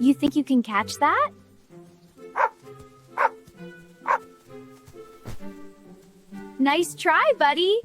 You think you can catch that? Nice try, buddy.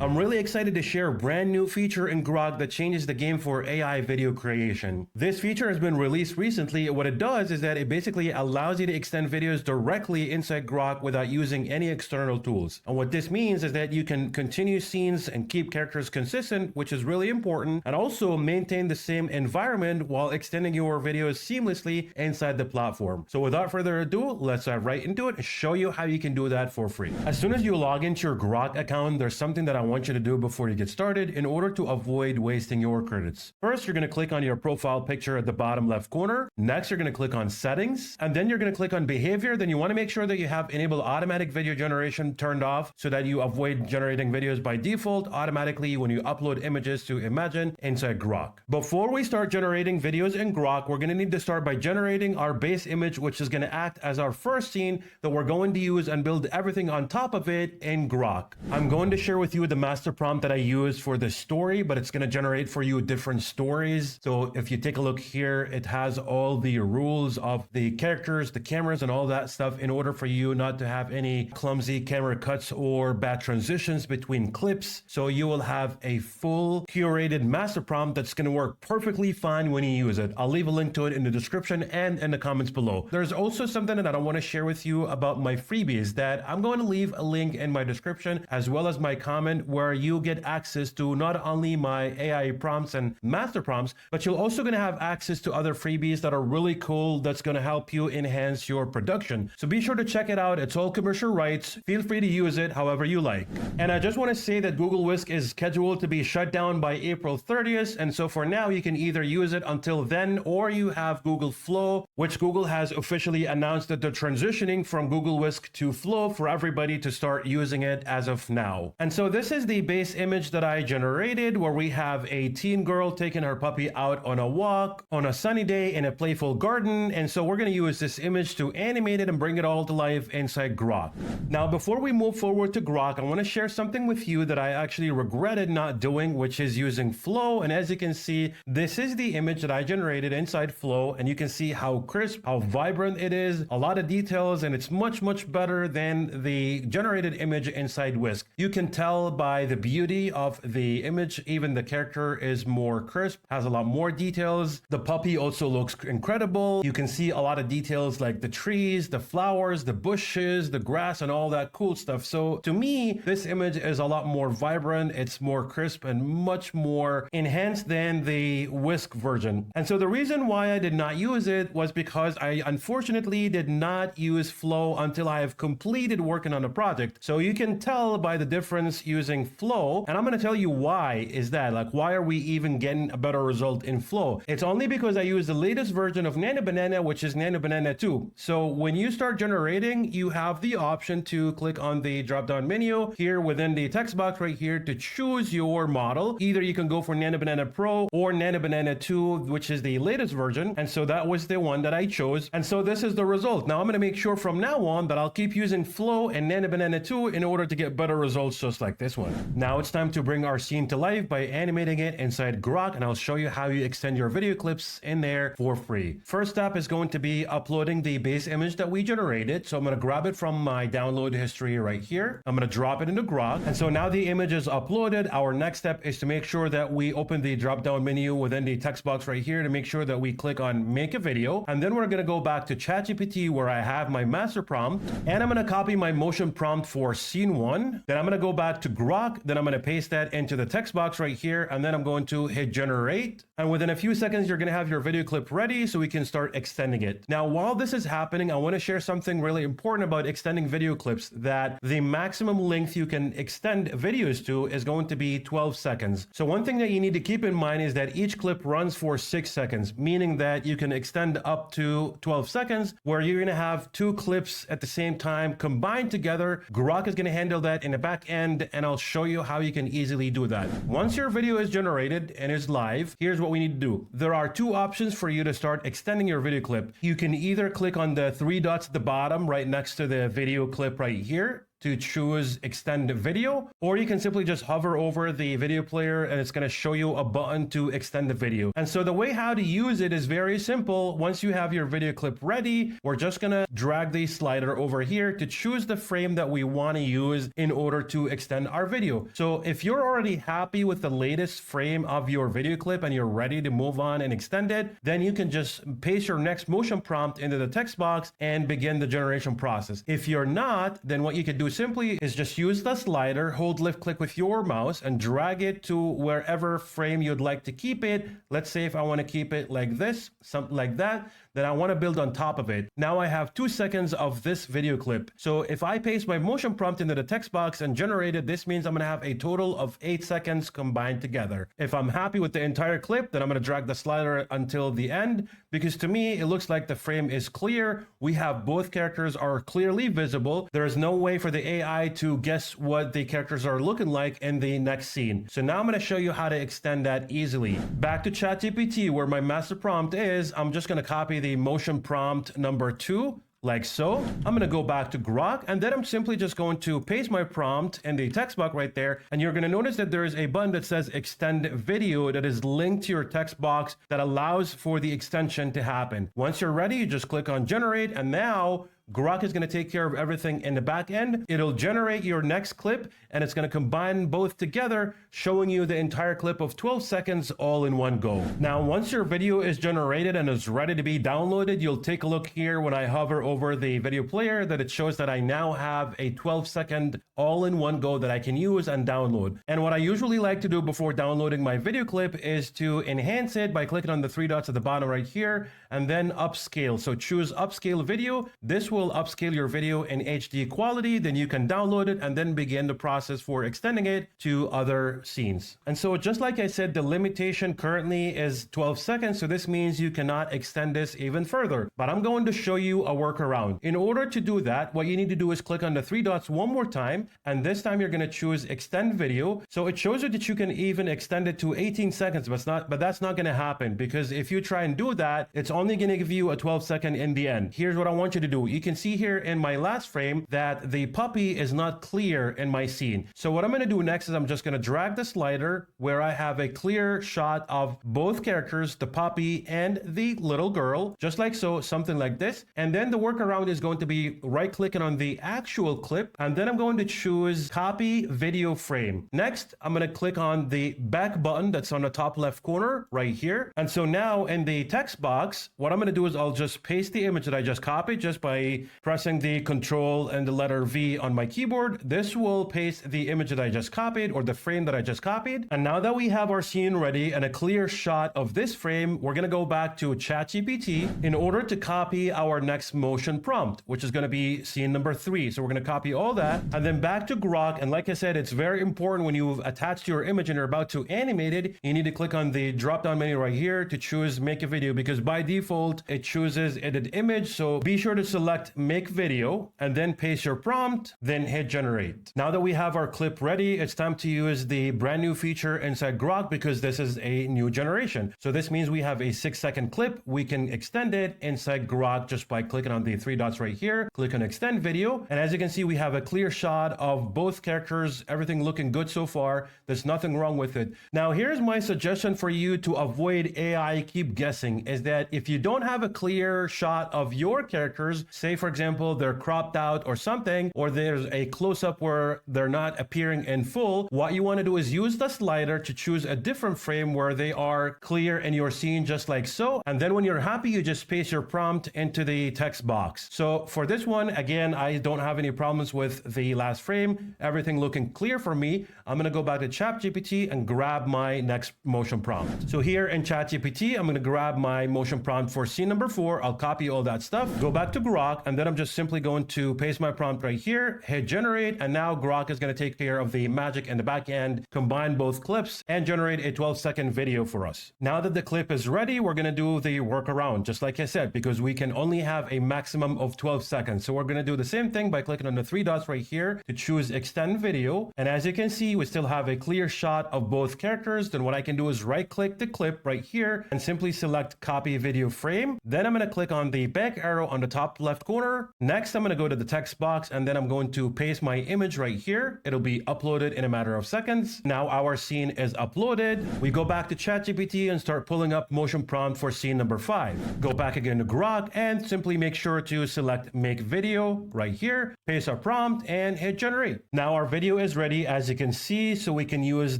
I'm really excited to share a brand new feature in Grog that changes the game for AI video creation. This feature has been released recently. What it does is that it basically allows you to extend videos directly inside Grog without using any external tools. And what this means is that you can continue scenes and keep characters consistent, which is really important, and also maintain the same environment while extending your videos seamlessly inside the platform. So without further ado, let's dive right into it and show you how you can do that for free. As soon as you log into your Grok account, there's something that I want you to do before you get started in order to avoid wasting your credits. First, you're going to click on your profile picture at the bottom left corner. Next, you're going to click on settings, and then you're going to click on behavior. Then you want to make sure that you have enabled automatic video generation turned off so that you avoid generating videos by default automatically when you upload images to Imagine inside Grok. Before we start generating videos in Grok, we're going to need to start by generating our base image, which is going to act as our first scene that we're going to use and build everything on top of it in Grok. I'm going to share with you the master prompt that I use for the story, but it's going to generate for you different stories. So if you take a look here, it has all the rules of the characters, the cameras, and all that stuff in order for you not to have any clumsy camera cuts or bad transitions between clips. So you will have a full curated master prompt that's going to work perfectly fine when you use it. I'll leave a link to it in the description and in the comments below. There's also something that I want to share with you about my freebies that I'm going to leave a link in my description as well as my comment where you get access to not only my AI prompts and master prompts, but you're also going to have access to other freebies that are really cool that's going to help you enhance your production. So be sure to check it out. It's all commercial rights. Feel free to use it however you like. And I just want to say that Google Whisk is scheduled to be shut down by April 30th. And so for now, you can either use it until then, or you have Google Flow, which Google has officially announced that they're transitioning from Google Whisk to Flow for everybody to start using it as of now. And so this is the base image that I generated where we have a teen girl taking her puppy out on a walk on a sunny day in a playful garden. And so we're going to use this image to animate it and bring it all to life inside Grok. Now, before we move forward to Grok, I want to share something with you that I actually regretted not doing, which is using Flow. And as you can see, this is the image that I generated inside Flow. And you can see how crisp, how vibrant it is, a lot of details, and it's much, much better than the generated image inside Whisk. You can tell by the beauty of the image, even the character is more crisp, has a lot more details. The puppy also looks incredible. You can see a lot of details like the trees, the flowers, the bushes, the grass, and all that cool stuff. So to me, this image is a lot more vibrant. It's more crisp and much more enhanced than the Whisk version. And so the reason why I did not use it was because I unfortunately did not use Flow until I have completed working on the project. So you can tell by the difference using Flow, and I'm going to tell you why is that, like, why are we even getting a better result in Flow? It's only because I use the latest version of Nano Banana, which is Nano Banana 2. So when you start generating, you have the option to click on the drop-down menu here within the text box right here to choose your model. Either you can go for Nano Banana Pro or Nano Banana 2, which is the latest version. And so that was the one that I chose. And so this is the result. Now I'm going to make sure from now on that I'll keep using Flow and Nano Banana 2 in order to get better results just like this one. Now it's time to bring our scene to life by animating it inside Grok, and I'll show you how you extend your video clips in there for free. First step is going to be uploading the base image that we generated. So I'm going to grab it from my download history right here. I'm going to drop it into Grok. And so now the image is uploaded. Our next step is to make sure that we open the drop-down menu within the text box right here to make sure that we click on make a video. And then we're going to go back to ChatGPT where I have my master prompt, and I'm going to copy my motion prompt for scene 1. Then I'm going to go back to Grok. Then I'm going to paste that into the text box right here, and then I'm going to hit generate. And within a few seconds, you're going to have your video clip ready so we can start extending it. Now, while this is happening, I want to share something really important about extending video clips, that the maximum length you can extend videos to is going to be 12 seconds. So one thing that you need to keep in mind is that each clip runs for 6 seconds, meaning that you can extend up to 12 seconds where you're going to have 2 clips at the same time combined together. Grok is going to handle that in the back end, and I'll show you how you can easily do that. Once your video is generated and is live, here's what we need to do. There are 2 options for you to start extending your video clip. You can either click on the 3 dots at the bottom right next to the video clip right here to choose extend video, or you can simply just hover over the video player and it's going to show you a button to extend the video. And so the way how to use it is very simple. Once you have your video clip ready, we're just going to drag the slider over here to choose the frame that we want to use in order to extend our video. So if you're already happy with the latest frame of your video clip and you're ready to move on and extend it, then you can just paste your next motion prompt into the text box and begin the generation process. If you're not, then what you can do simply is just use the slider, hold left click with your mouse and drag it to wherever frame you'd like to keep it. Let's say if I want to keep it like this, something like that, then I want to build on top of it. Now I have 2 seconds of this video clip. So if I paste my motion prompt into the text box and generate it, this means I'm going to have a total of 8 seconds combined together. If I'm happy with the entire clip, then I'm going to drag the slider until the end, because to me, it looks like the frame is clear. We have both characters are clearly visible. There is no way for the AI to guess what the characters are looking like in the next scene. So now I'm going to show you how to extend that easily. Back to ChatGPT, where my master prompt is, I'm just going to copy the motion prompt number 2, like so. I'm going to go back to Grok, and then I'm simply just going to paste my prompt in the text box right there. And you're going to notice that there is a button that says extend video that is linked to your text box that allows for the extension to happen. Once you're ready, you just click on generate, and now Grok is going to take care of everything in the back end. It'll generate your next clip and it's going to combine both together, showing you the entire clip of 12 seconds all in one go. Now, once your video is generated and is ready to be downloaded, you'll take a look here when I hover over the video player that it shows that I now have a 12-second all in one go that I can use and download. And what I usually like to do before downloading my video clip is to enhance it by clicking on the 3 dots at the bottom right here and then upscale. So choose upscale video. This will upscale your video in HD quality, then you can download it and then begin the process for extending it to other scenes. And so just like I said, the limitation currently is 12 seconds. So this means you cannot extend this even further, but I'm going to show you a workaround. In order to do that, what you need to do is click on the 3 dots one more time. And this time you're going to choose extend video. So it shows you that you can even extend it to 18 seconds, but that's not going to happen, because if you try and do that, it's only going to give you a 12-second in the end. Here's what I want you to do. You can see here in my last frame that the puppy is not clear in my scene. So what I'm going to do next is I'm just going to drag the slider where I have a clear shot of both characters, the puppy and the little girl, just like so, something like this. And then the workaround is going to be right clicking on the actual clip, and then I'm going to choose copy video frame. Next, I'm going to click on the back button that's on the top left corner right here. And so now in the text box, what I'm going to do is I'll just paste the image that I just copied just by pressing the Control and the letter V on my keyboard. This will paste the image that I just copied, or the frame that I just copied. And now that we have our scene ready and a clear shot of this frame, we're going to go back to ChatGPT in order to copy our next motion prompt, which is going to be scene number 3. So we're going to copy all that and then back to Grok. And like I said, it's very important when you've attached your image and you're about to animate it, you need to click on the drop down menu right here to choose make a video, because by default it chooses edit image. So be sure to select make video and then paste your prompt, then hit generate. Now that we have our clip ready, it's time to use the brand new feature inside Grok, because this is a new generation. So this means we have a 6-second clip. We can extend it inside Grok just by clicking on the 3 dots right here, click on extend video. And as you can see, we have a clear shot of both characters, everything looking good so far. There's nothing wrong with it. Now, here's my suggestion for you to avoid AI keep guessing, is that if you don't have a clear shot of your characters, say for example, they're cropped out or something, or there's a close-up where they're not appearing in full, what you want to do is use the slider to choose a different frame where they are clear in your scene, just like so. And then when you're happy, you just paste your prompt into the text box. So for this one, again, I don't have any problems with the last frame, everything looking clear for me. I'm going to go back to ChatGPT and grab my next motion prompt. So here in ChatGPT, I'm going to grab my motion prompt for scene number 4. I'll copy all that stuff, go back to Grok, and then I'm just simply going to paste my prompt right here, hit generate, and now Grok is going to take care of the magic in the back end, combine both clips, and generate a 12-second video for us. Now that the clip is ready, we're going to do the workaround, just like I said, because we can only have a maximum of 12 seconds. So we're going to do the same thing by clicking on the 3 dots right here to choose extend video. And as you can see, we still have a clear shot of both characters. Then what I can do is right click the clip right here and simply select copy video frame. Then I'm going to click on the back arrow on the top left corner corner. Next, I'm going to go to the text box and then I'm going to paste my image right here. It'll be uploaded in a matter of seconds. Now our scene is uploaded. We go back to ChatGPT and start pulling up motion prompt for scene number 5. Go back again to Grok and simply make sure to select make video right here, paste our prompt and hit generate. Now our video is ready, as you can see, so we can use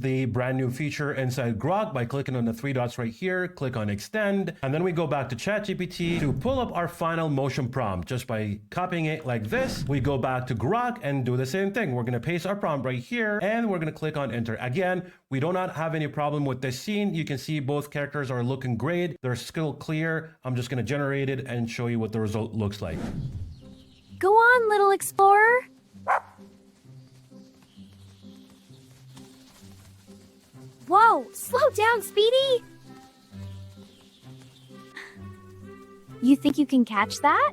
the brand new feature inside Grok by clicking on the 3 dots right here, click on extend, and then we go back to ChatGPT to pull up our final motion prompt. Just by copying it like this, we go back to Grok and do the same thing. We're going to paste our prompt right here and we're going to click on enter. Again, we do not have any problem with this scene. You can see both characters are looking great. They're still clear. I'm just going to generate it and show you what the result looks like. Go on, little explorer. Whoa, slow down, Speedy. You think you can catch that?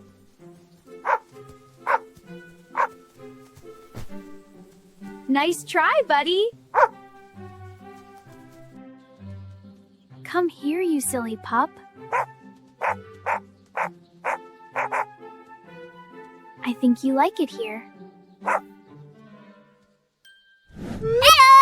Nice try, buddy. Come here, you silly pup. I think you like it here. Hello!